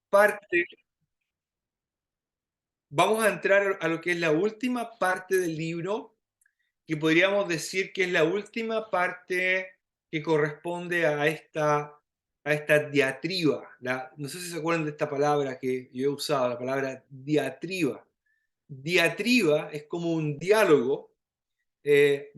parte, vamos a entrar a lo que es la última parte del libro, que podríamos decir que es la última parte que corresponde a esta diatriba. No sé si se acuerdan de esta palabra que yo he usado, la palabra diatriba. Diatriba es como un diálogo eh,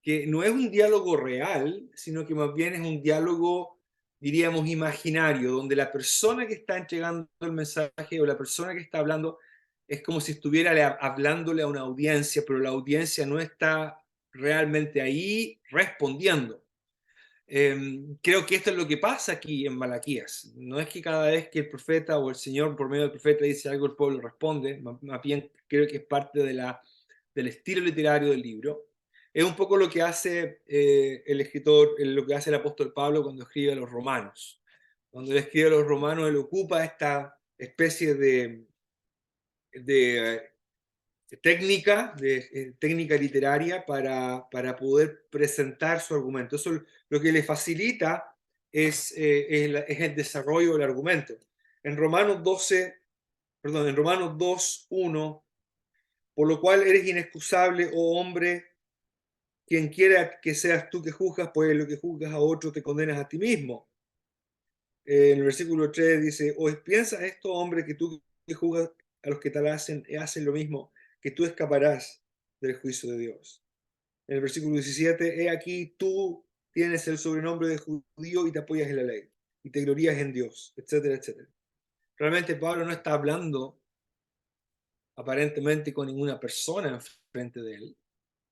que no es un diálogo real, sino que más bien es un diálogo, diríamos, imaginario, donde la persona que está entregando el mensaje o la persona que está hablando es como si estuviera hablándole a una audiencia, pero la audiencia no está realmente ahí respondiendo. Creo que esto es lo que pasa aquí en Malaquías. No es que cada vez que el profeta o el Señor por medio del profeta dice algo, el pueblo responde. Más bien creo que es parte del estilo literario del libro. Es un poco lo que hace el escritor, lo que hace el apóstol Pablo cuando escribe a los romanos. Cuando él escribe a los romanos, él ocupa esta especie de técnica literaria para poder presentar su argumento. Eso lo que le facilita es el desarrollo del argumento. En Romanos 12, perdón, en Romanos 2:1, por lo cual eres inexcusable, oh hombre, quien quiera que seas tú que juzgas, pues lo que juzgas a otro te condenas a ti mismo. En el versículo 3 dice, o piensas esto, hombre, que tú que juzgas a los que tal hacen lo mismo, que tú escaparás del juicio de Dios. En el versículo 17, he aquí tú tienes el sobrenombre de judío y te apoyas en la ley, y te glorías en Dios, etcétera, etcétera. Realmente Pablo no está hablando aparentemente con ninguna persona frente de él,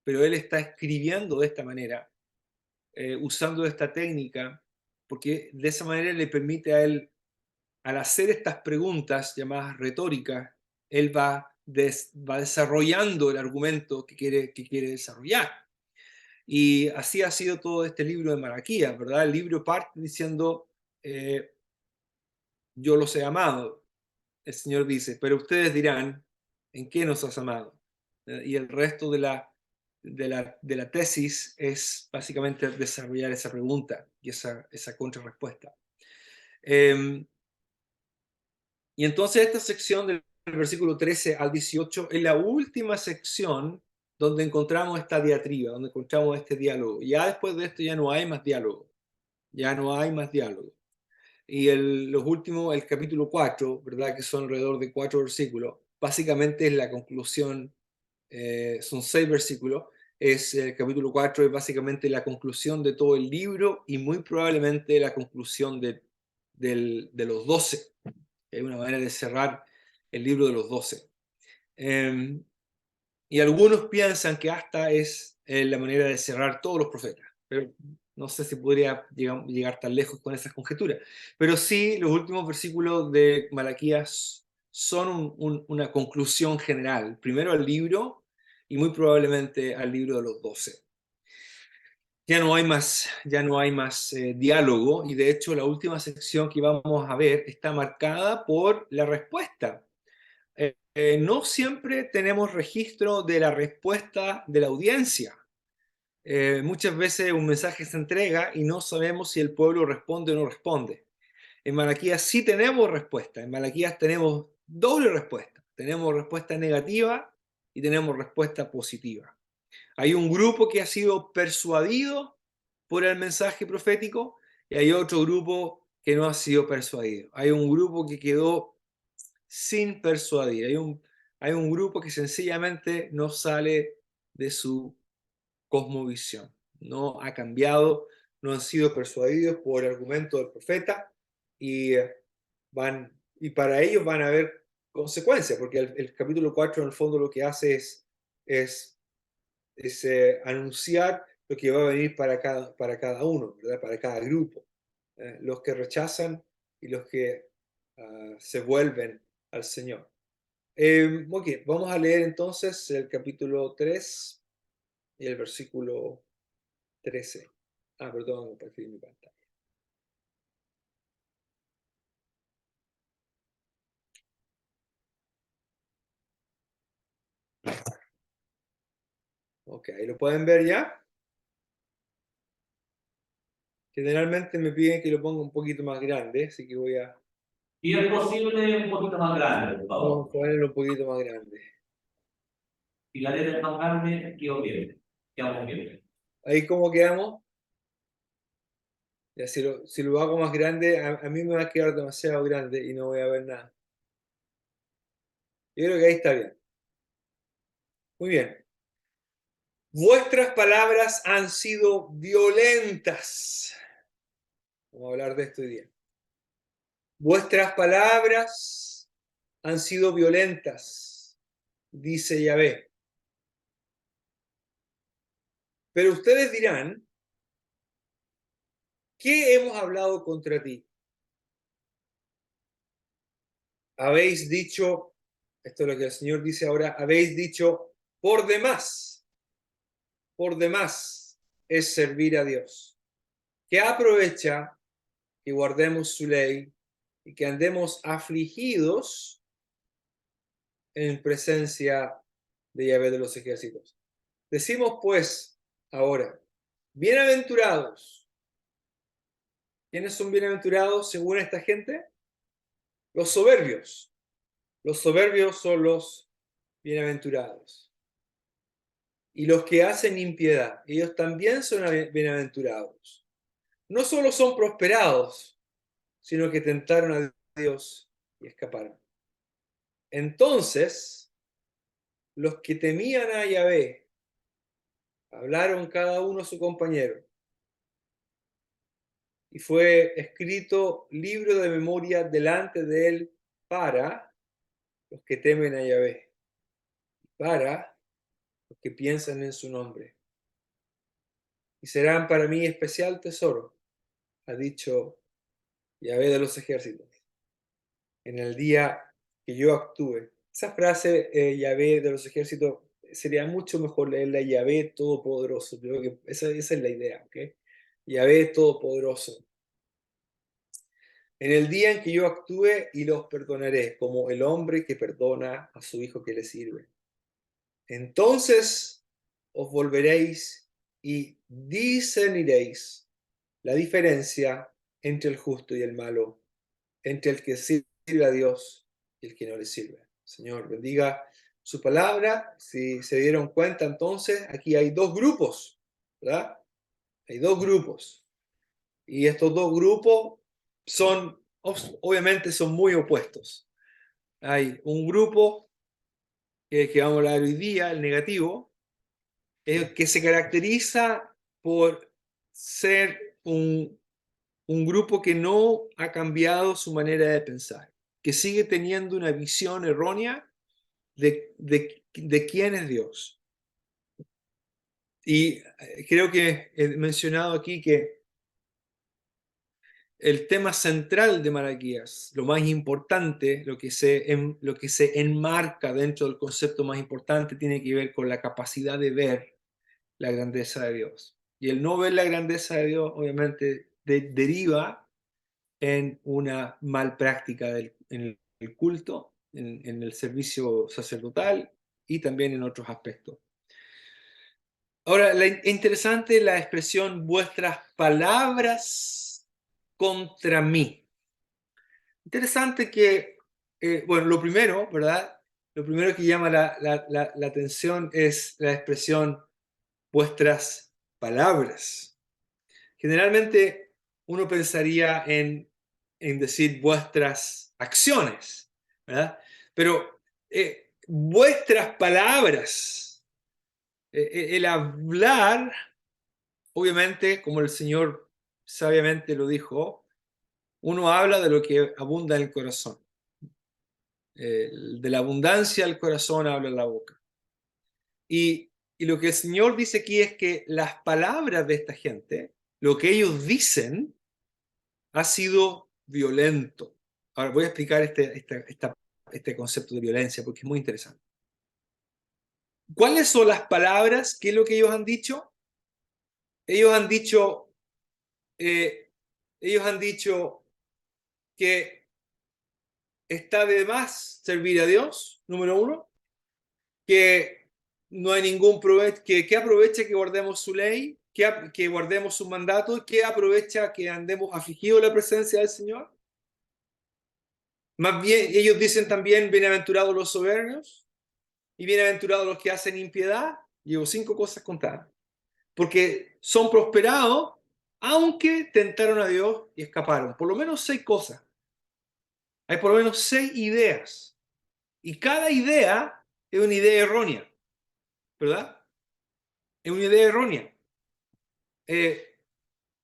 pero él está escribiendo de esta manera, usando esta técnica, porque de esa manera le permite a él, al hacer estas preguntas llamadas retóricas, él va desarrollando el argumento que quiere desarrollar. Y así ha sido todo este libro de Malaquías, ¿verdad? El libro parte diciendo, eh, yo los he amado. El Señor dice, pero ustedes dirán, ¿en qué nos has amado? Y el resto de la tesis es básicamente desarrollar esa pregunta y esa contrarrespuesta. Eh, y entonces esta sección del versículo 13 al 18 es la última sección donde encontramos esta diatriba, donde encontramos este diálogo. Ya después de esto ya no hay más diálogo. Ya no hay más diálogo. Y los últimos, el capítulo 4, ¿verdad? Que son alrededor de 4 versículos, básicamente es la conclusión, son 6 versículos, el capítulo 4 es básicamente la conclusión de todo el libro y muy probablemente la conclusión de los 12. Es una manera de cerrar el libro de los 12. Eh, y algunos piensan que hasta es la manera de cerrar todos los profetas, pero no sé si podría llegar tan lejos con esas conjeturas. Pero sí, los últimos versículos de Malaquías son una conclusión general, primero al libro y muy probablemente al libro de los 12. Ya no hay más diálogo y de hecho la última sección que vamos a ver está marcada por la respuesta. No siempre tenemos registro de la respuesta de la audiencia. Muchas veces un mensaje se entrega y no sabemos si el pueblo responde o no responde. En Malaquías sí tenemos respuesta. En Malaquías tenemos doble respuesta. Tenemos respuesta negativa y tenemos respuesta positiva. Hay un grupo que ha sido persuadido por el mensaje profético y hay otro grupo que no ha sido persuadido. Hay un grupo que quedó sin persuadir. Hay un grupo que sencillamente no sale de su cosmovisión. No ha cambiado, no han sido persuadidos por el argumento del profeta y, y para ellos van a haber consecuencias, porque el capítulo 4 en el fondo lo que hace es, es anunciar lo que va a venir para cada uno, ¿verdad? Para cada grupo. Los que rechazan y los que se vuelven al Señor. Ok, vamos a leer entonces el capítulo 3 y el versículo 13. Ah, perdón, compartí mi pantalla. Ok, ahí lo pueden ver ya. Generalmente me piden que lo ponga un poquito más grande, así que voy a Y es posible un poquito más grande, por Vamos a favor. ponerlo un poquito más grande. Si la letra es más grande, quedo bien. Quedamos bien. Ahí cómo quedamos. Ya, si lo hago más grande, a mí me va a quedar demasiado grande y no voy a ver nada. Yo creo que ahí está bien. Muy bien. Vuestras palabras han sido violentas. Vamos a hablar de esto hoy día. Vuestras palabras han sido violentas, dice Yahvé. Pero ustedes dirán, ¿qué hemos hablado contra ti? Habéis dicho, esto es lo que el Señor dice ahora, habéis dicho, por demás es servir a Dios. ¿Qué aprovecha que guardemos su ley y que andemos afligidos en presencia de Yahvé de los ejércitos? Decimos pues ahora, bienaventurados. ¿Quiénes son bienaventurados según esta gente? Los soberbios. Los soberbios son los bienaventurados. Y los que hacen impiedad, ellos también son bienaventurados. No solo son prosperados, sino que tentaron a Dios y escaparon. Entonces, los que temían a Yahvé hablaron cada uno a su compañero, y fue escrito libro de memoria delante de él para los que temen a Yahvé, para los que piensan en su nombre. Y serán para mí especial tesoro, ha dicho Yahvé de los ejércitos, en el día que yo actúe. Esa frase, Yahvé de los ejércitos, sería mucho mejor leerla Yahvé Todopoderoso. Creo que esa es la idea, ¿ok? Yahvé Todopoderoso. En el día en que yo actúe y los perdonaré, como el hombre que perdona a su hijo que le sirve. Entonces os volveréis y discerniréis la diferencia entre el justo y el malo, entre el que sirve a Dios y el que no le sirve. Señor, bendiga su palabra. Si se dieron cuenta, entonces, aquí hay dos grupos, ¿verdad? Hay dos grupos. Y estos dos grupos son, obviamente, son muy opuestos. Hay un grupo que vamos a hablar hoy día, el negativo, que se caracteriza por ser un grupo que no ha cambiado su manera de pensar, que sigue teniendo una visión errónea de quién es Dios. Y creo que he mencionado aquí que el tema central de Malaquías, lo más importante, lo que se enmarca dentro del concepto más importante, tiene que ver con la capacidad de ver la grandeza de Dios. Y el no ver la grandeza de Dios, obviamente, deriva en una mal práctica en el culto, en el servicio sacerdotal y también en otros aspectos. Ahora, interesante la expresión vuestras palabras contra mí. Interesante que, bueno, lo primero, ¿verdad? Lo primero que llama la atención es la expresión vuestras palabras. Generalmente uno pensaría en decir vuestras acciones, ¿verdad? Pero vuestras palabras, el hablar, obviamente, como el Señor sabiamente lo dijo, uno habla de lo que abunda en el corazón. De la abundancia del corazón habla la boca. Y lo que el Señor dice aquí es que las palabras de esta gente, lo que ellos dicen, ha sido violento. Ahora voy a explicar este concepto de violencia porque es muy interesante. ¿Cuáles son las palabras? ¿Qué es lo que ellos han dicho? Ellos han dicho, eh, ellos han dicho que está de más servir a Dios, número uno, que no hay ningún provecho, que aprovecha que guardemos su ley, que guardemos su mandato, que aprovecha que andemos afligidos en la presencia del Señor. Más bien, ellos dicen también, bienaventurados los soberbios y bienaventurados los que hacen impiedad. Llevo 5 cosas contadas. Porque son prosperados, aunque tentaron a Dios y escaparon. Por lo menos 6 cosas. Hay por lo menos 6 ideas. Y cada idea es una idea errónea, ¿verdad? Es una idea errónea.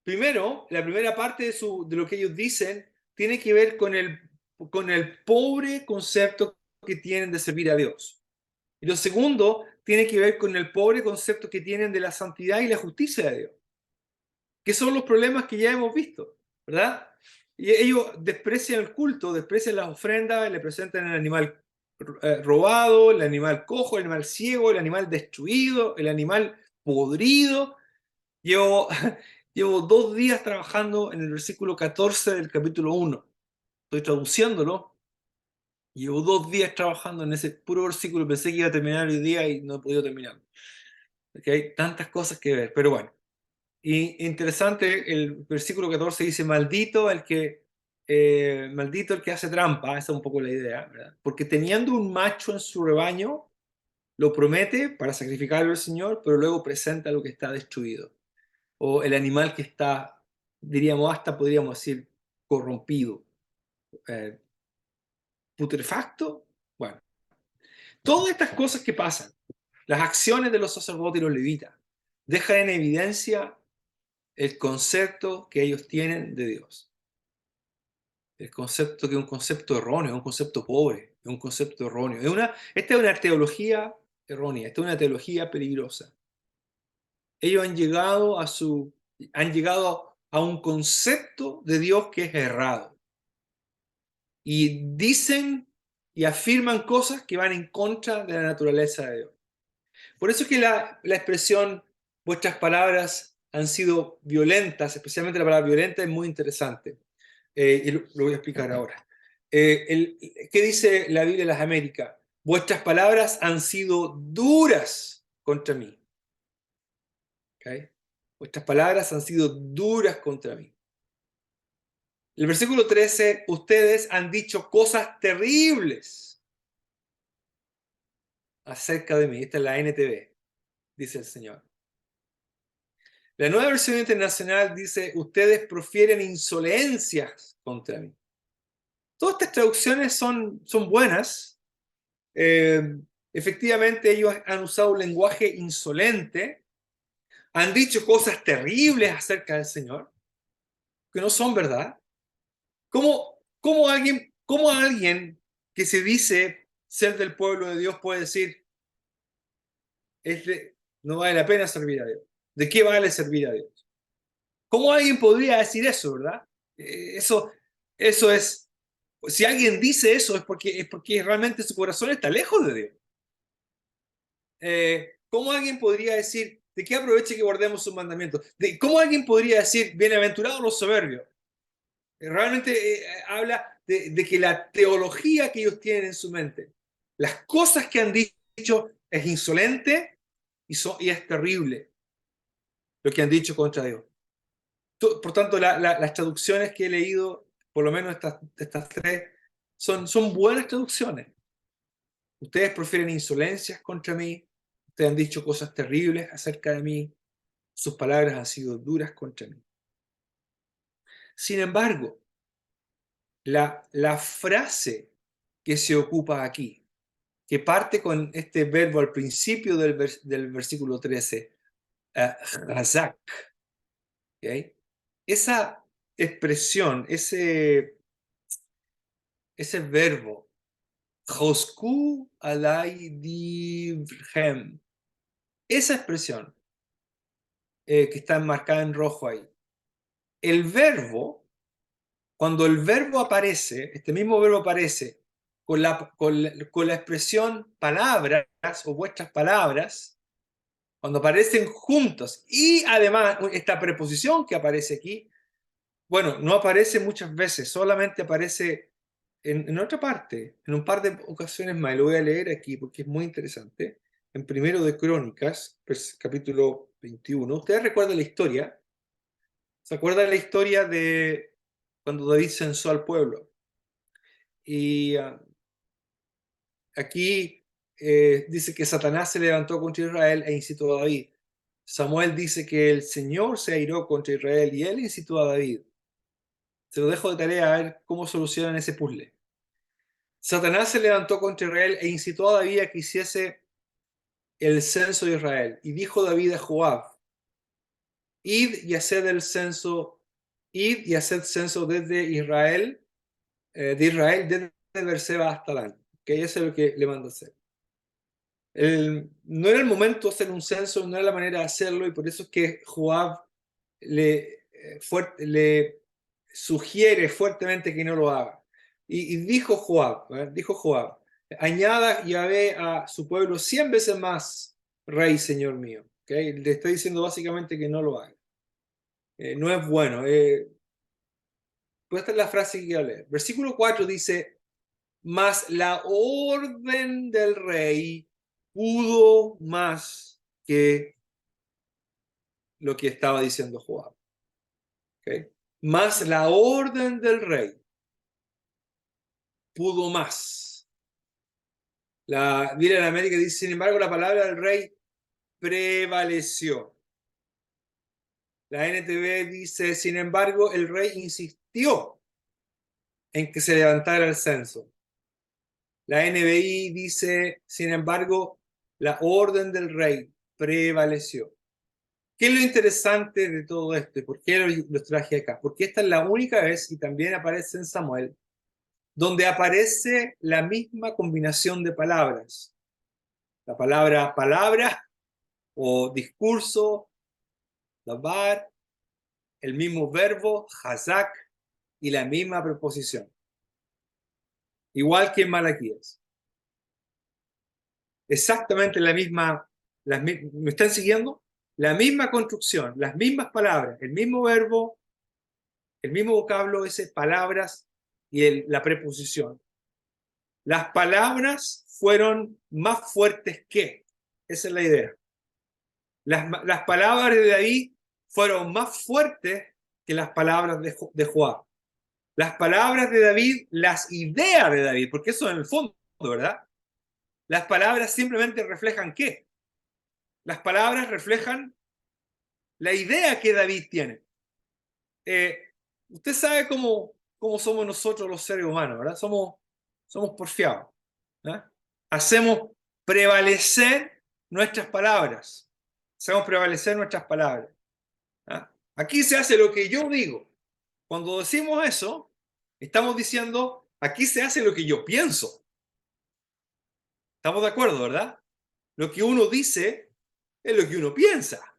Primero, la primera parte de lo que ellos dicen tiene que ver con el pobre concepto que tienen de servir a Dios. Y lo segundo tiene que ver con el pobre concepto que tienen de la santidad y la justicia de Dios, que son los problemas que ya hemos visto, ¿verdad? Y ellos desprecian el culto, desprecian las ofrendas, le presentan el animal robado, el animal cojo, el animal ciego, el animal destruido, el animal podrido. Llevo, llevo 2 días trabajando en el versículo 14 del capítulo 1. Estoy traduciéndolo. Llevo 2 días trabajando en ese puro versículo. Pensé que iba a terminar hoy día y no he podido terminar. Porque hay tantas cosas que ver. Pero bueno. Y interesante, el versículo 14 dice, maldito el que hace trampa. Esa es un poco la idea, ¿verdad? Porque teniendo un macho en su rebaño, lo promete para sacrificarlo al Señor, pero luego presenta lo que está destruido. O el animal que está, diríamos, hasta podríamos decir, corrompido, eh, putrefacto. Bueno, todas estas cosas que pasan, las acciones de los sacerdotes y los levitas, dejan en evidencia el concepto que ellos tienen de Dios. El concepto que es un concepto erróneo, es un concepto pobre, es un concepto erróneo. Esta es una teología errónea, esta es una teología peligrosa. Ellos han llegado a un concepto de Dios que es errado. Y dicen y afirman cosas que van en contra de la naturaleza de Dios. Por eso es que la expresión vuestras palabras han sido violentas, especialmente la palabra violenta, es muy interesante. Y lo voy a explicar ahora. ¿Qué dice la Biblia de las Américas? Vuestras palabras han sido duras contra mí. ¿Okay? Vuestras palabras han sido duras contra mí. El versículo 13, ustedes han dicho cosas terribles acerca de mí. Esta es la NTV, dice el Señor. La Nueva Versión Internacional dice, ustedes profieren insolencias contra mí. Todas estas traducciones son buenas. Efectivamente, ellos han usado un lenguaje insolente, han dicho cosas terribles acerca del Señor, que no son verdad. ¿Cómo alguien que se dice ser del pueblo de Dios puede decir, no vale la pena servir a Dios? ¿De qué vale servir a Dios? ¿Cómo alguien podría decir eso, verdad? Eso es, si alguien dice eso es porque realmente su corazón está lejos de Dios. ¿Cómo alguien podría decir, de qué aproveche que guardemos sus mandamientos? ¿Cómo alguien podría decir, bienaventurados los soberbios? Realmente habla de que la teología que ellos tienen en su mente, las cosas que han dicho es insolente y es terrible lo que han dicho contra Dios. Por tanto, las traducciones que he leído, por lo menos estas 3, son buenas traducciones. Ustedes prefieren insolencias contra mí, ustedes han dicho cosas terribles acerca de mí, sus palabras han sido duras contra mí. Sin embargo, la frase que se ocupa aquí, que parte con este verbo al principio del versículo 13, razak, ¿okay? Esa expresión, ese verbo, Josku alay divrhem, esa expresión que está enmarcada en rojo ahí, el verbo, cuando el verbo aparece, este mismo verbo aparece con la expresión palabras o vuestras palabras, cuando aparecen juntos y además esta preposición que aparece aquí, bueno, no aparece muchas veces, solamente aparece en otra parte, en un par de ocasiones más. Lo voy a leer aquí porque es muy interesante. En Primero de Crónicas, pues, capítulo 21. ¿Ustedes recuerdan la historia? ¿Se acuerdan la historia de cuando David censó al pueblo? Y aquí dice que Satanás se levantó contra Israel e incitó a David. Samuel dice que el Señor se airó contra Israel y él incitó a David. Se lo dejo de tarea a ver cómo solucionan ese puzzle. Satanás se levantó contra Israel e incitó a David a que hiciese el censo de Israel. Y dijo David a Joab: id y haced el censo, id y haced censo desde Israel, desde Beerseba hasta Dan. Que eso es lo que le manda a hacer. No era el momento de hacer un censo, no era la manera de hacerlo, y por eso es que Joab le sugiere fuertemente que no lo haga. Y dijo Joab, añada Yahvé a su pueblo 100 veces más, rey, señor mío. ¿Okay? Le está diciendo básicamente que no lo haga. No es bueno. Pues esta es la frase que quiero leer. Versículo 4 dice: mas la orden del rey pudo más que lo que estaba diciendo Joab. ¿Okay? Mas la orden del rey pudo más. La Biblia en América dice: sin embargo, la palabra del rey prevaleció. La NTV dice: sin embargo, el rey insistió en que se levantara el censo. La NBI dice: sin embargo, la orden del rey prevaleció. ¿Qué es lo interesante de todo esto? ¿Por qué lo traje acá? Porque esta es la única vez, y también aparece en Samuel, donde aparece la misma combinación de palabras. La palabra palabra o discurso, dabar, el mismo verbo, hazak, y la misma preposición. Igual que en Malaquías. Exactamente la misma, ¿me están siguiendo? La misma construcción, las mismas palabras, el mismo verbo, el mismo vocablo, ese palabras y la preposición. Las palabras fueron más fuertes que. Esa es la idea. Las palabras de David fueron más fuertes que las palabras de Joab. Las palabras de David, las ideas de David, porque eso en el fondo, ¿verdad? Las palabras simplemente reflejan ¿qué? Las palabras reflejan la idea que David tiene. Usted sabe cómo somos nosotros los seres humanos, ¿verdad? Somos porfiados. ¿verdad? Hacemos prevalecer nuestras palabras. Hacemos prevalecer nuestras palabras. ¿verdad? Aquí se hace lo que yo digo. Cuando decimos eso, estamos diciendo, aquí se hace lo que yo pienso. Estamos de acuerdo, ¿verdad? Lo que uno dice es lo que uno piensa.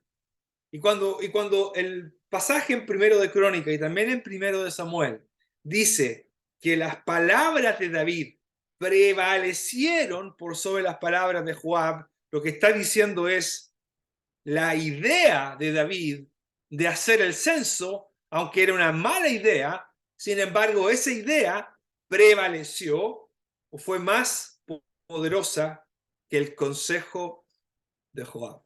Y cuando el pasaje en Primero de Crónica y también en Primero de Samuel dice que las palabras de David prevalecieron por sobre las palabras de Joab, lo que está diciendo es la idea de David de hacer el censo, aunque era una mala idea, sin embargo, esa idea prevaleció o fue más poderosa que el consejo de Joab.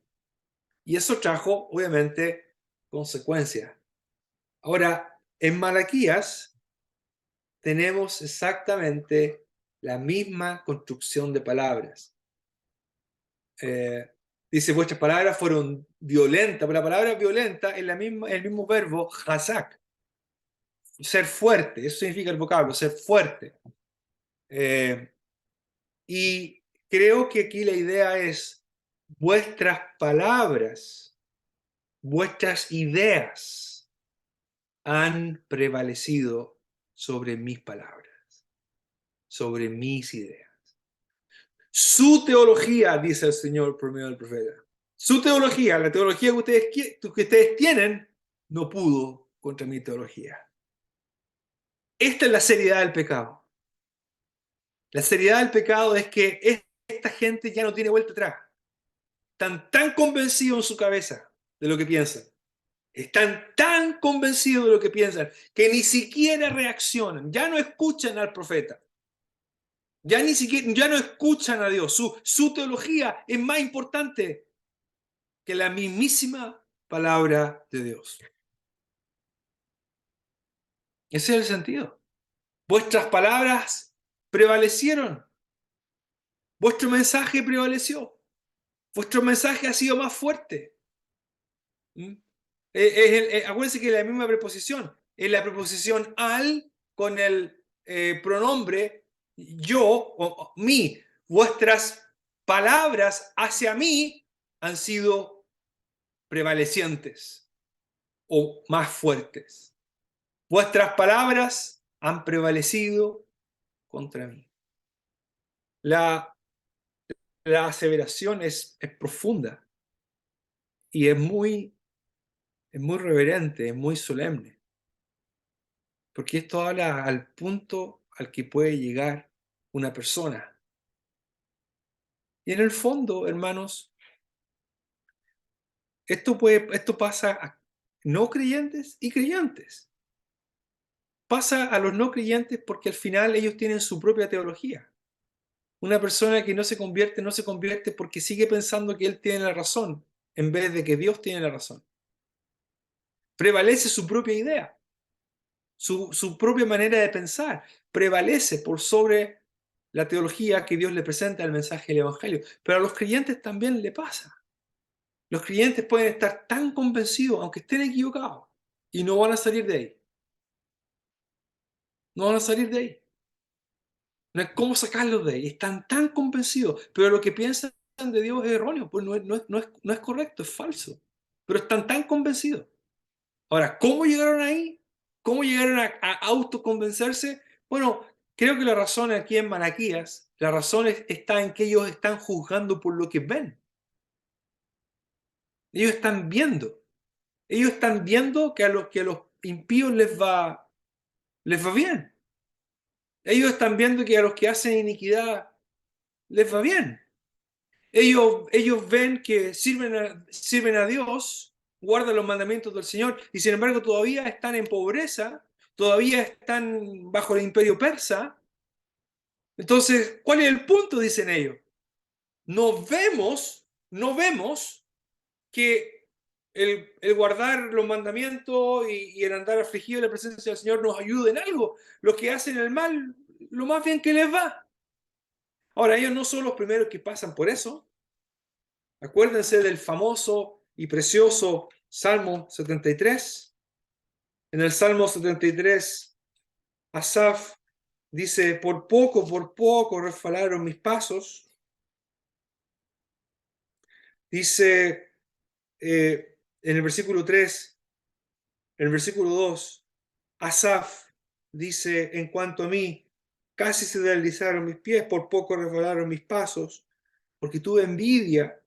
Y eso trajo, obviamente, consecuencias. Ahora, en Malaquías tenemos exactamente la misma construcción de palabras. Dice, vuestras palabras fueron violentas, pero la palabra violenta es el mismo verbo, hazak, ser fuerte, eso significa el vocablo, ser fuerte. Y creo que aquí la idea es, vuestras palabras, vuestras ideas han prevalecido sobre mis palabras, sobre mis ideas. Su teología, dice el Señor por medio del profeta, su teología, la teología que ustedes tienen, no pudo contra mi teología. Esta es la seriedad del pecado. La seriedad del pecado es que esta gente ya no tiene vuelta atrás. Están tan convencidos en su cabeza de lo que piensan. Están tan convencidos de lo que piensan que ni siquiera reaccionan. Ya no escuchan al profeta. Ya no escuchan a Dios. Su teología es más importante que la mismísima palabra de Dios. Ese es el sentido. Vuestras palabras prevalecieron. Vuestro mensaje prevaleció. Vuestro mensaje ha sido más fuerte. ¿Mm? Acuérdense que es la misma preposición. Es la preposición al con el pronombre yo o mí. Vuestras palabras hacia mí han sido prevalecientes o más fuertes. Vuestras palabras han prevalecido contra mí. La, la aseveración es profunda y es muy reverente, es muy solemne, porque esto habla al punto al que puede llegar una persona. Y en el fondo, hermanos, esto pasa a no creyentes y creyentes. Pasa a los no creyentes porque al final ellos tienen su propia teología. Una persona que no se convierte porque sigue pensando que él tiene la razón, en vez de que Dios tiene la razón. Prevalece su propia idea, su propia manera de pensar, prevalece por sobre la teología que Dios le presenta el mensaje del Evangelio. Pero a los creyentes también le pasa. Los creyentes pueden estar tan convencidos, aunque estén equivocados, y no van a salir de ahí. No van a salir de ahí. No hay cómo sacarlos de ahí. Están tan convencidos, pero lo que piensan de Dios es erróneo, pues no es correcto, es falso. Pero están tan convencidos. Ahora, ¿cómo llegaron ahí? ¿Cómo llegaron a autoconvencerse? Bueno, creo que la razón aquí en Malaquías, la razón está en que ellos están juzgando por lo que ven. Ellos están viendo. Ellos están viendo que a los impíos les va bien. Ellos están viendo que a los que hacen iniquidad les va bien. Ellos ven que sirven a Dios, guardan los mandamientos del Señor y sin embargo todavía están en pobreza, todavía están bajo el imperio persa. Entonces, ¿cuál es el punto? Dicen ellos. No vemos que el guardar los mandamientos y el andar afligido en la presencia del Señor nos ayude en algo. Los que hacen el mal, lo más bien que les va. Ahora, ellos no son los primeros que pasan por eso. Acuérdense del famoso y precioso Salmo 73. En el Salmo 73, Asaf dice, por poco resbalaron mis pasos. Dice en el versículo 3, en el versículo 2, Asaf dice, en cuanto a mí, casi se deslizaron mis pies, por poco resbalaron mis pasos, porque tuve envidia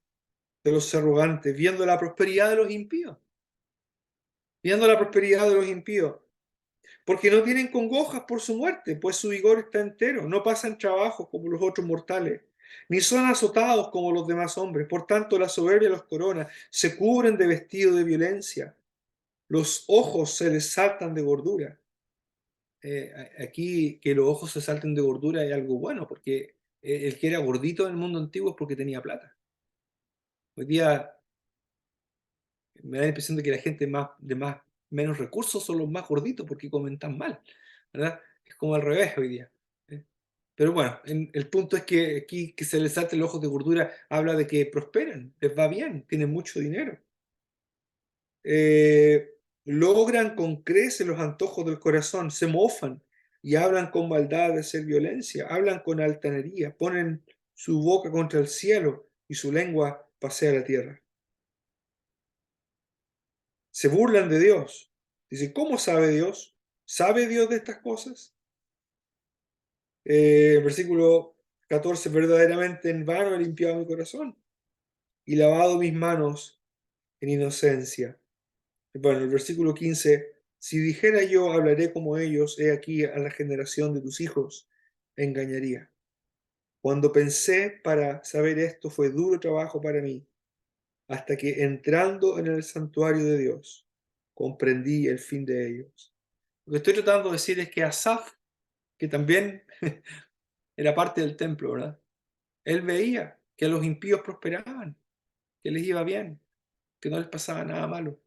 de los arrogantes, viendo la prosperidad de los impíos. Viendo la prosperidad de los impíos. Porque no tienen congojas por su muerte, pues su vigor está entero. No pasan trabajos como los otros mortales, ni son azotados como los demás hombres. Por tanto, la soberbia los corona, se cubren de vestido de violencia. Los ojos se les saltan de gordura. Aquí que los ojos se salten de gordura es algo bueno, porque el que era gordito en el mundo antiguo es porque tenía plata. Hoy día me da la impresión de que la gente menos recursos son los más gorditos porque comen tan mal, ¿verdad? Es como al revés hoy día. ¿Eh? Pero bueno, el punto es que aquí que se les salte el ojo de gordura habla de que prosperan, les va bien, tienen mucho dinero. Logran con creces los antojos del corazón, se mofan y hablan con maldad de hacer violencia, hablan con altanería, ponen su boca contra el cielo y su lengua pasea la tierra. Se burlan de Dios. Dice, ¿cómo sabe Dios? ¿Sabe Dios de estas cosas? Versículo 14, verdaderamente en vano he limpiado mi corazón y lavado mis manos en inocencia. Bueno, el versículo 15, si dijera yo, hablaré como ellos, he aquí a la generación de tus hijos, engañaría. Cuando pensé para saber esto fue duro trabajo para mí, hasta que entrando en el santuario de Dios, comprendí el fin de ellos. Lo que estoy tratando de decir es que Asaf, que también era parte del templo, ¿verdad? Él veía que los impíos prosperaban, que les iba bien, que no les pasaba nada malo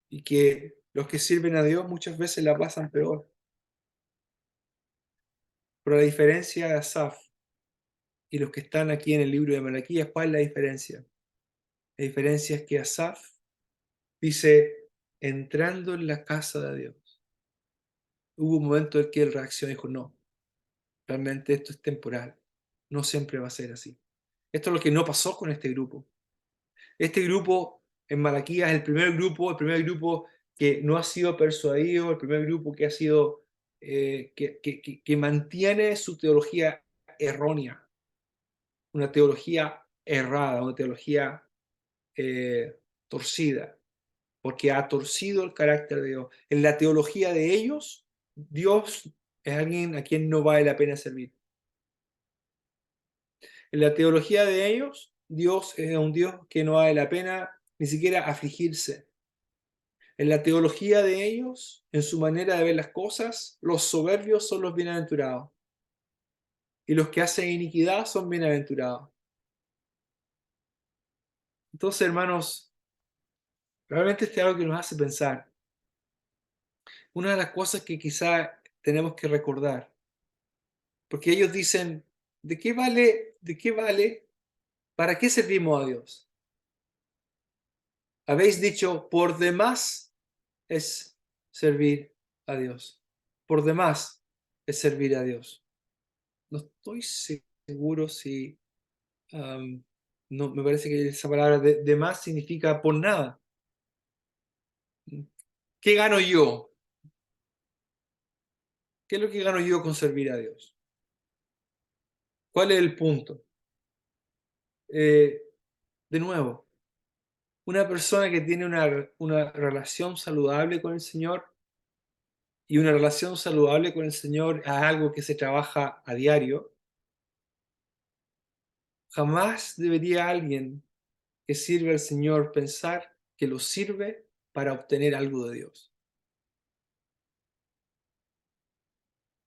y que los que sirven a Dios muchas veces la pasan peor. Pero la diferencia de Asaf y los que están aquí en el libro de Malaquías, ¿cuál es la diferencia? La diferencia es que Asaf dice, entrando en la casa de Dios. Hubo un momento en que él reaccionó y dijo, no, realmente esto es temporal, no siempre va a ser así. Esto es lo que no pasó con este grupo. Este grupo en Malaquías es el primer grupo que no ha sido persuadido, el primer grupo que ha sido, que mantiene su teología errónea, una teología errada, una teología torcida, porque ha torcido el carácter de Dios. En la teología de ellos, Dios es alguien a quien no vale la pena servir. En la teología de ellos, Dios es un Dios que no vale la pena ni siquiera afligirse. En la teología de ellos, en su manera de ver las cosas, los soberbios son los bienaventurados y los que hacen iniquidad son bienaventurados. Entonces, hermanos, realmente este es algo que nos hace pensar. Una de las cosas que quizá tenemos que recordar, porque ellos dicen, ¿de qué vale? ¿De qué vale? ¿Para qué servimos a Dios? Habéis dicho, por demás es servir a Dios. Por demás es servir a Dios. No estoy seguro si no, me parece que esa palabra de más significa por nada. ¿Qué gano yo? ¿Qué es lo que gano yo con servir a Dios? ¿Cuál es el punto? Eh, de nuevo, una persona que tiene una relación saludable con el Señor y una relación saludable con el Señor es algo que se trabaja a diario, jamás debería alguien que sirve al Señor pensar que lo sirve para obtener algo de Dios.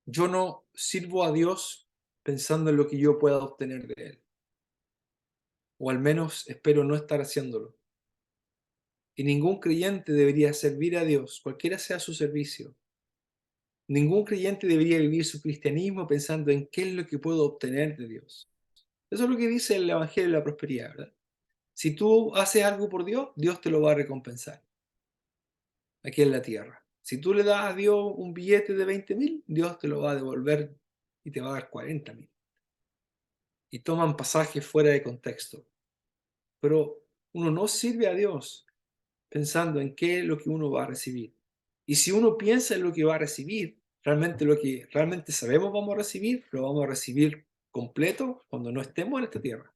Yo no sirvo a Dios pensando en lo que yo pueda obtener de Él, o al menos espero no estar haciéndolo. Y ningún creyente debería servir a Dios, cualquiera sea su servicio. Ningún creyente debería vivir su cristianismo pensando en qué es lo que puedo obtener de Dios. Eso es lo que dice el Evangelio de la Prosperidad, ¿verdad? Si tú haces algo por Dios, Dios te lo va a recompensar aquí en la tierra. Si tú le das a Dios un billete de 20.000, Dios te lo va a devolver y te va a dar 40.000. Y toman pasajes fuera de contexto. Pero uno no sirve a Dios pensando en qué es lo que uno va a recibir. Y si uno piensa en lo que va a recibir, realmente lo que realmente sabemos vamos a recibir, lo vamos a recibir completo cuando no estemos en esta tierra.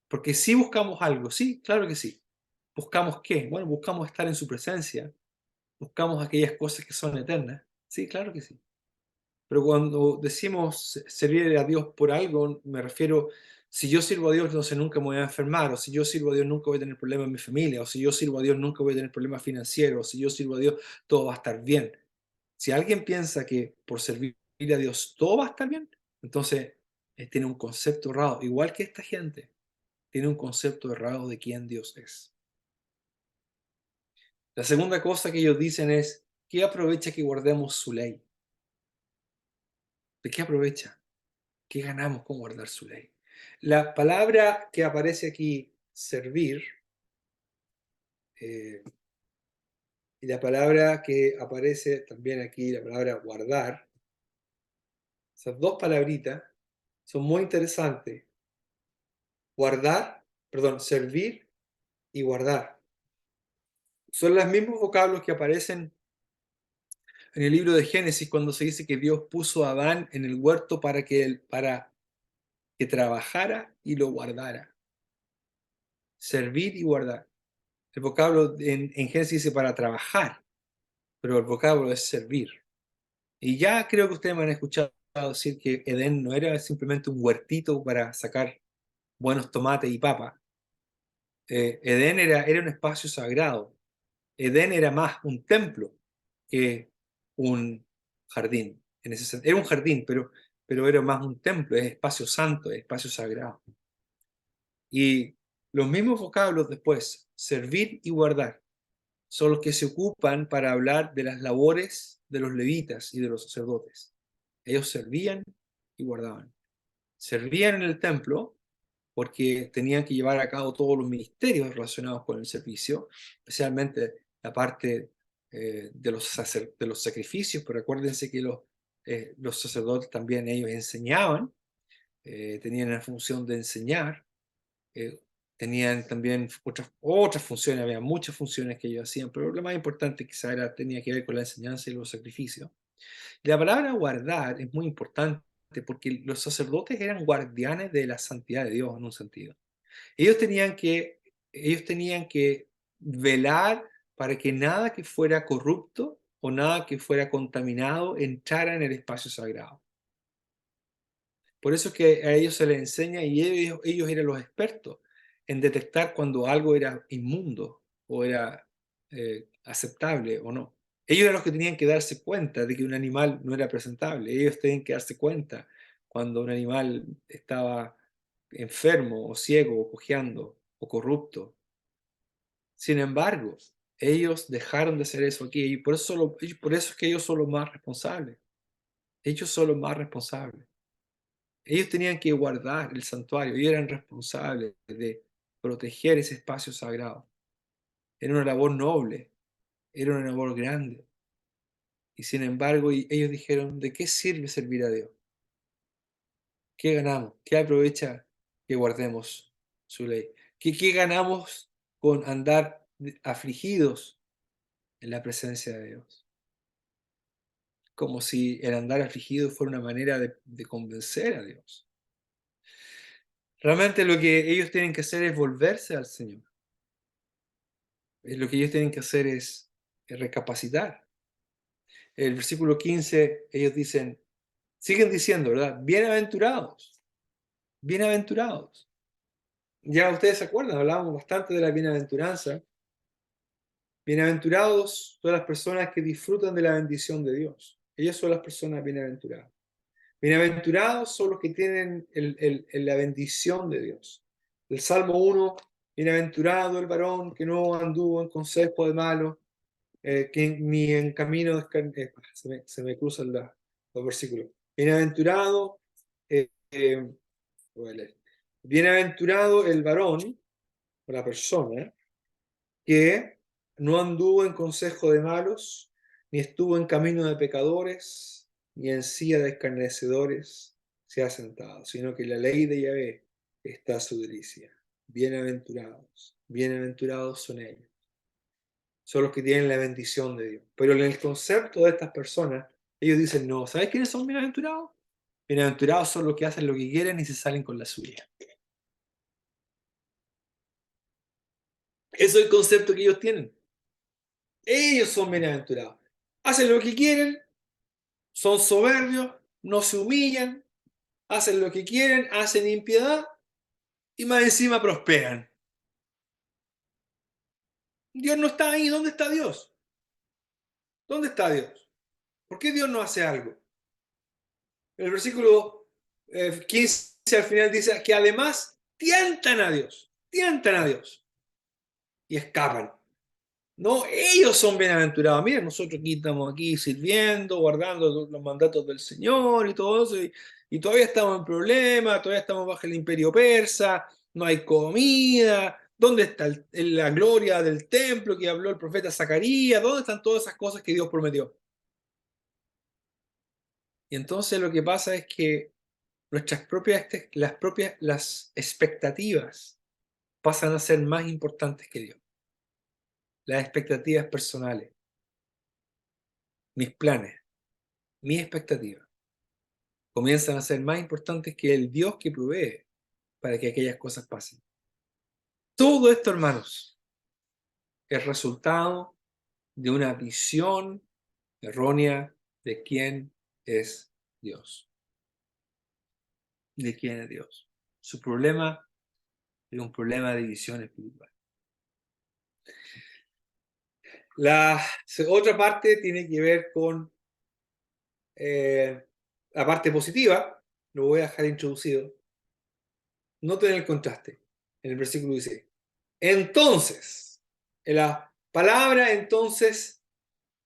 Porque si buscamos algo, sí, claro que sí. ¿Buscamos qué? Bueno, buscamos estar en su presencia, buscamos aquellas cosas que son eternas. Sí, claro que sí. Pero cuando decimos servir a Dios por algo, me refiero, si yo sirvo a Dios, entonces nunca me voy a enfermar, o si yo sirvo a Dios, nunca voy a tener problemas en mi familia, o si yo sirvo a Dios, nunca voy a tener problemas financieros, o si yo sirvo a Dios, todo va a estar bien. Si alguien piensa que por servir a Dios todo va a estar bien, entonces tiene un concepto errado, igual que esta gente, tiene un concepto errado de quién Dios es. La segunda cosa que ellos dicen es, ¿qué aprovecha que guardemos su ley? ¿De qué aprovecha? ¿Qué ganamos con guardar su ley? La palabra que aparece aquí, servir, eh, y la palabra que aparece también aquí, la palabra guardar, esas dos palabritas son muy interesantes. Guardar, perdón, servir y guardar. Son los mismos vocablos que aparecen en el libro de Génesis cuando se dice que Dios puso a Adán en el huerto para que trabajara y lo guardara. Servir y guardar. El vocablo en Génesis dice para trabajar, pero el vocablo es servir. Y ya creo que ustedes me han escuchado decir que Edén no era simplemente un huertito para sacar buenos tomates y papas. Edén era un espacio sagrado. Edén era más un templo que un jardín. Era un jardín, pero era más un templo, es espacio santo, es espacio sagrado. Y los mismos vocablos después, servir y guardar. son los que se ocupan para hablar de las labores de los levitas y de los sacerdotes. Ellos servían y guardaban. Servían en el templo porque tenían que llevar a cabo todos los ministerios relacionados con el servicio, especialmente la parte de los sacrificios, pero acuérdense que los sacerdotes también ellos enseñaban, tenían la función de enseñar, eh, tenían también otras funciones, había muchas funciones que ellos hacían, pero lo más importante quizá tenía que ver con la enseñanza y los sacrificios. La palabra guardar es muy importante porque los sacerdotes eran guardianes de la santidad de Dios en un sentido. Ellos tenían que, ellos tenían que velar para que nada que fuera corrupto o nada que fuera contaminado entrara en el espacio sagrado. Por eso es que a ellos se les enseña y ellos eran los expertos en detectar cuando algo era inmundo o era aceptable o no. Ellos eran los que tenían que darse cuenta de que un animal no era presentable. Ellos tenían que darse cuenta cuando un animal estaba enfermo o ciego o cojeando o corrupto. Sin embargo, ellos dejaron de hacer eso aquí y por eso es que ellos son los más responsables. Ellos son los más responsables. Ellos tenían que guardar el santuario y eran responsables de proteger ese espacio sagrado. Era una labor noble, era una labor grande. Y sin embargo, ellos dijeron, ¿de qué sirve servir a Dios? ¿Qué ganamos? ¿Qué aprovecha que guardemos su ley? ¿Qué ganamos con andar afligidos en la presencia de Dios? Como si el andar afligido fuera una manera de convencer a Dios. Realmente lo que ellos tienen que hacer es volverse al Señor. Lo que ellos tienen que hacer es recapacitar. El versículo 15, ellos siguen diciendo, ¿verdad? Bienaventurados, bienaventurados. Ya ustedes se acuerdan, hablábamos bastante de la bienaventuranza. Bienaventurados son las personas que disfrutan de la bendición de Dios. Ellos son las personas bienaventuradas. Bienaventurados son los que tienen la bendición de Dios. El Salmo 1, bienaventurado el varón que no anduvo en consejo de malos, que ni en camino se me cruzan los versículos. Bienaventurado, voy a leer. Bienaventurado el varón, o la persona, que no anduvo en consejo de malos, ni estuvo en camino de pecadores, ni en silla de escarnecedores se ha sentado, sino que la ley de Yahvé está su delicia. Bienaventurados, bienaventurados son ellos. Son los que tienen la bendición de Dios. Pero en el concepto de estas personas, ellos dicen, no, ¿sabes quiénes son bienaventurados? Bienaventurados son los que hacen lo que quieren y se salen con la suya. Eso es el concepto que ellos tienen. Ellos son bienaventurados. Hacen lo que quieren, son soberbios, no se humillan, hacen lo que quieren, hacen impiedad y más encima prosperan. Dios no está ahí. ¿Dónde está Dios? ¿Dónde está Dios? ¿Por qué Dios no hace algo? El versículo 15 al final dice que además tientan a Dios y escapan. No, ellos son bienaventurados. Miren, nosotros aquí estamos aquí sirviendo, guardando los mandatos del Señor y todo eso, y todavía estamos en problemas, todavía estamos bajo el imperio persa, no hay comida. ¿Dónde está la gloria del templo que habló el profeta Zacarías? ¿Dónde están todas esas cosas que Dios prometió? Y entonces lo que pasa es que las expectativas pasan a ser más importantes que Dios. Las expectativas personales, mis planes, mis expectativas, comienzan a ser más importantes que el Dios que provee para que aquellas cosas pasen. Todo esto, hermanos, es resultado de una visión errónea de quién es Dios. De quién es Dios. Su problema es un problema de visión espiritual. La otra parte tiene que ver con la parte positiva, lo voy a dejar introducido. Noten el contraste en el versículo 16. Entonces, palabra entonces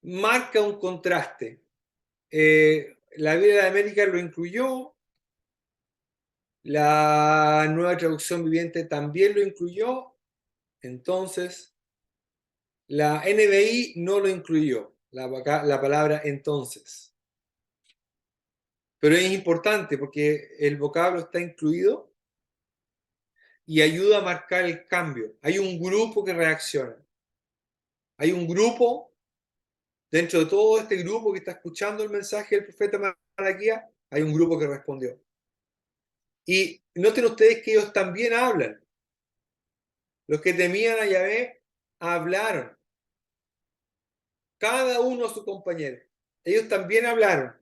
marca un contraste. La Biblia de América lo incluyó, la Nueva Traducción Viviente también lo incluyó, entonces la NBI no lo incluyó, la palabra entonces. Pero es importante porque el vocablo está incluido y ayuda a marcar el cambio. Hay un grupo que reacciona. Hay un grupo, dentro de todo este grupo que está escuchando el mensaje del profeta Malaquías, hay un grupo que respondió. Y noten ustedes que ellos también hablan. Los que temían a Yahvé hablaron. Cada uno a su compañero. Ellos también hablaron.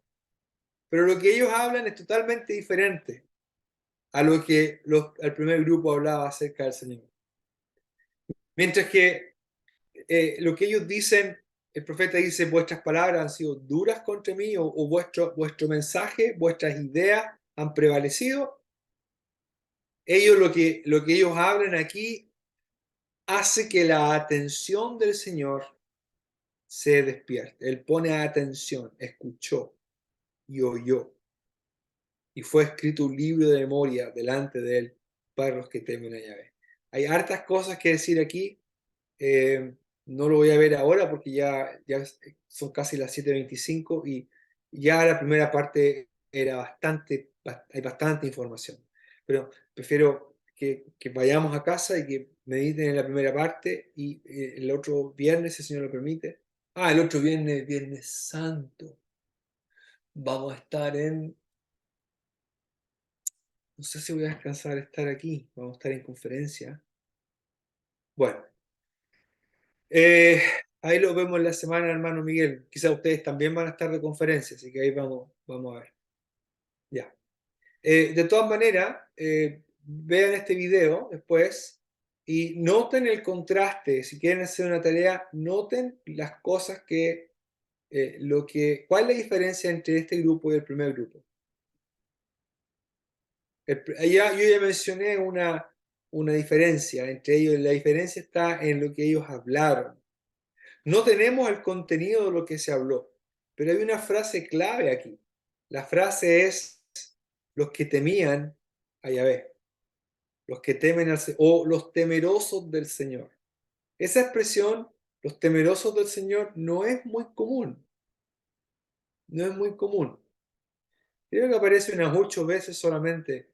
Pero lo que ellos hablan es totalmente diferente a lo que el primer grupo hablaba acerca del Señor. Mientras que lo que ellos dicen, el profeta dice, vuestras palabras han sido duras contra mí, o vuestro mensaje, vuestras ideas han prevalecido. Ellos lo que ellos hablan aquí hace que la atención del Señor se despierte. Él pone atención, escuchó y oyó. Y fue escrito un libro de memoria delante de él para los que temen a Yahvé. Hay hartas cosas que decir aquí. No lo voy a ver ahora porque ya son casi las 7:25 y ya la primera parte era hay bastante información. Pero prefiero que vayamos a casa y que mediten en la primera parte y el otro viernes, si el Señor lo permite. El otro viernes, Viernes Santo. Vamos a estar no sé si voy a alcanzar a estar aquí, vamos a estar en conferencia. Bueno, ahí lo vemos en la semana, hermano Miguel. Quizá ustedes también van a estar de conferencia, así que ahí vamos a ver. Ya. De todas maneras, vean este video después y noten el contraste. Si quieren hacer una tarea, noten las cosas ¿cuál es la diferencia entre este grupo y el primer grupo? Yo ya mencioné una diferencia entre ellos. La diferencia está en lo que ellos hablaron. No tenemos el contenido de lo que se habló, pero hay una frase clave aquí. La frase es los que temían a Yahvé, los que temen o los temerosos del Señor. Esa expresión, los temerosos del Señor, no es muy común. No es muy común. Creo que aparece unas 8 veces solamente,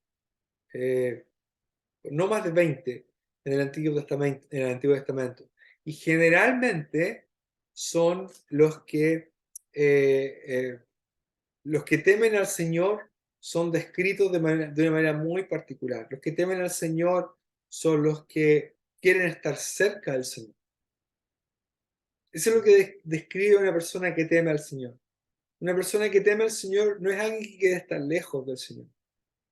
no más de 20 en el Antiguo Testamento. Y generalmente son los que temen al Señor son descritos de una manera muy particular. Los que temen al Señor son los que quieren estar cerca del Señor. Eso es lo que describe una persona que teme al Señor. Una persona que teme al Señor no es alguien que quiere estar lejos del Señor.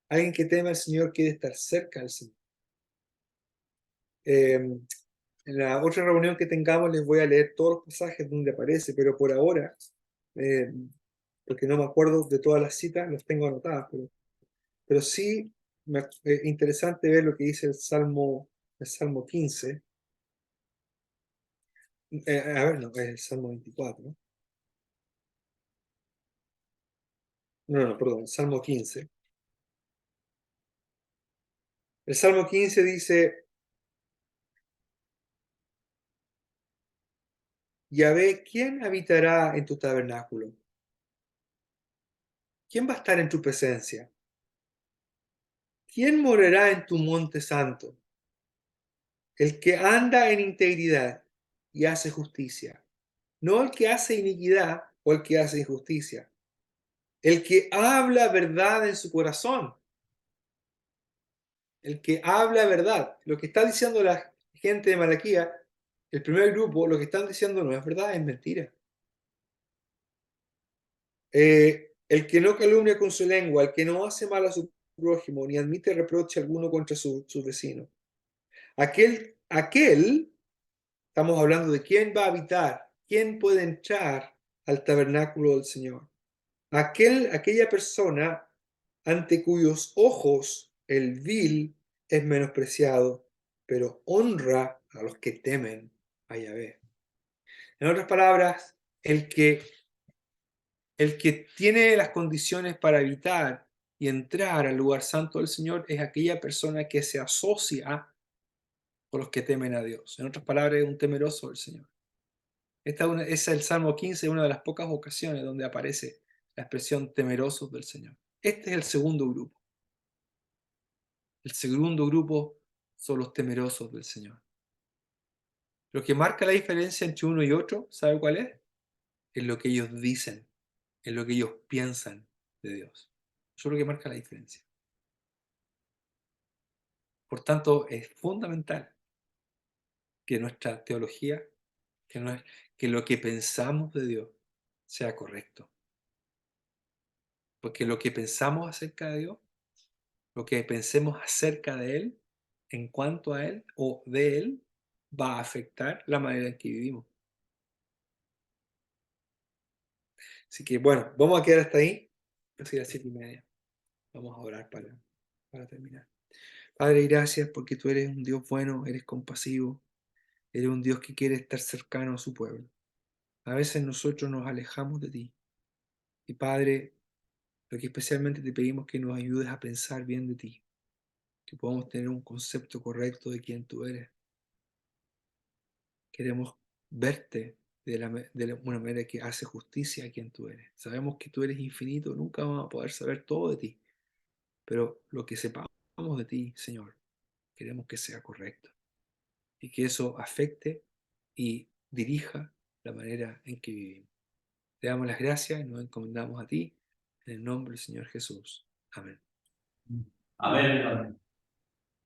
Alguien que teme al Señor quiere estar cerca del Señor. En la otra reunión que tengamos les voy a leer todos los pasajes donde aparece, pero por ahora, porque no me acuerdo de todas las citas, los tengo anotadas, pero sí es interesante ver lo que dice el Salmo 15. A ver, no, es el Salmo 24. No, perdón, el Salmo 15. El Salmo 15 dice, Yahvé, ¿quién habitará en tu tabernáculo? ¿Quién va a estar en tu presencia? ¿Quién morará en tu monte santo? El que anda en integridad y hace justicia, no el que hace iniquidad o el que hace injusticia, el que habla verdad en su corazón, el que habla verdad. Lo que está diciendo la gente de Malaquía, el primer grupo, lo que están diciendo no es verdad, es mentira. El que no calumnia con su lengua, el que no hace mal a su prójimo, ni admite reproche alguno contra su vecino. Aquel, estamos hablando de quién va a habitar, quién puede entrar al tabernáculo del Señor. Aquella persona ante cuyos ojos el vil es menospreciado, pero honra a los que temen a Yahvé. En otras palabras, el que tiene las condiciones para evitar y entrar al lugar santo del Señor es aquella persona que se asocia con los que temen a Dios. En otras palabras, es un temeroso del Señor. Ese es el Salmo 15, una de las pocas ocasiones donde aparece la expresión temerosos del Señor. Este es el segundo grupo. El segundo grupo son los temerosos del Señor. Lo que marca la diferencia entre uno y otro, ¿sabe cuál es? Es lo que ellos dicen, es lo que ellos piensan de Dios. Eso es lo que marca la diferencia. Por tanto, es fundamental que nuestra teología, que, que lo que pensamos de Dios sea correcto. Porque lo que pensamos acerca de Dios, lo que pensemos acerca de Él, en cuanto a Él o de Él, va a afectar la manera en que vivimos. Así que bueno, vamos a quedar hasta ahí. Casi las 7:30. Vamos a orar para terminar. Padre, gracias porque tú eres un Dios bueno, eres compasivo, eres un Dios que quiere estar cercano a su pueblo. A veces nosotros nos alejamos de ti. Y Padre, lo que especialmente te pedimos que nos ayudes a pensar bien de ti, que podamos tener un concepto correcto de quién tú eres. Queremos verte de una manera que hace justicia a quien tú eres. Sabemos que tú eres infinito, nunca vamos a poder saber todo de ti, pero lo que sepamos de ti, Señor, queremos que sea correcto y que eso afecte y dirija la manera en que vivimos. Te damos las gracias y nos encomendamos a ti en el nombre del Señor Jesús. Amén. A ver,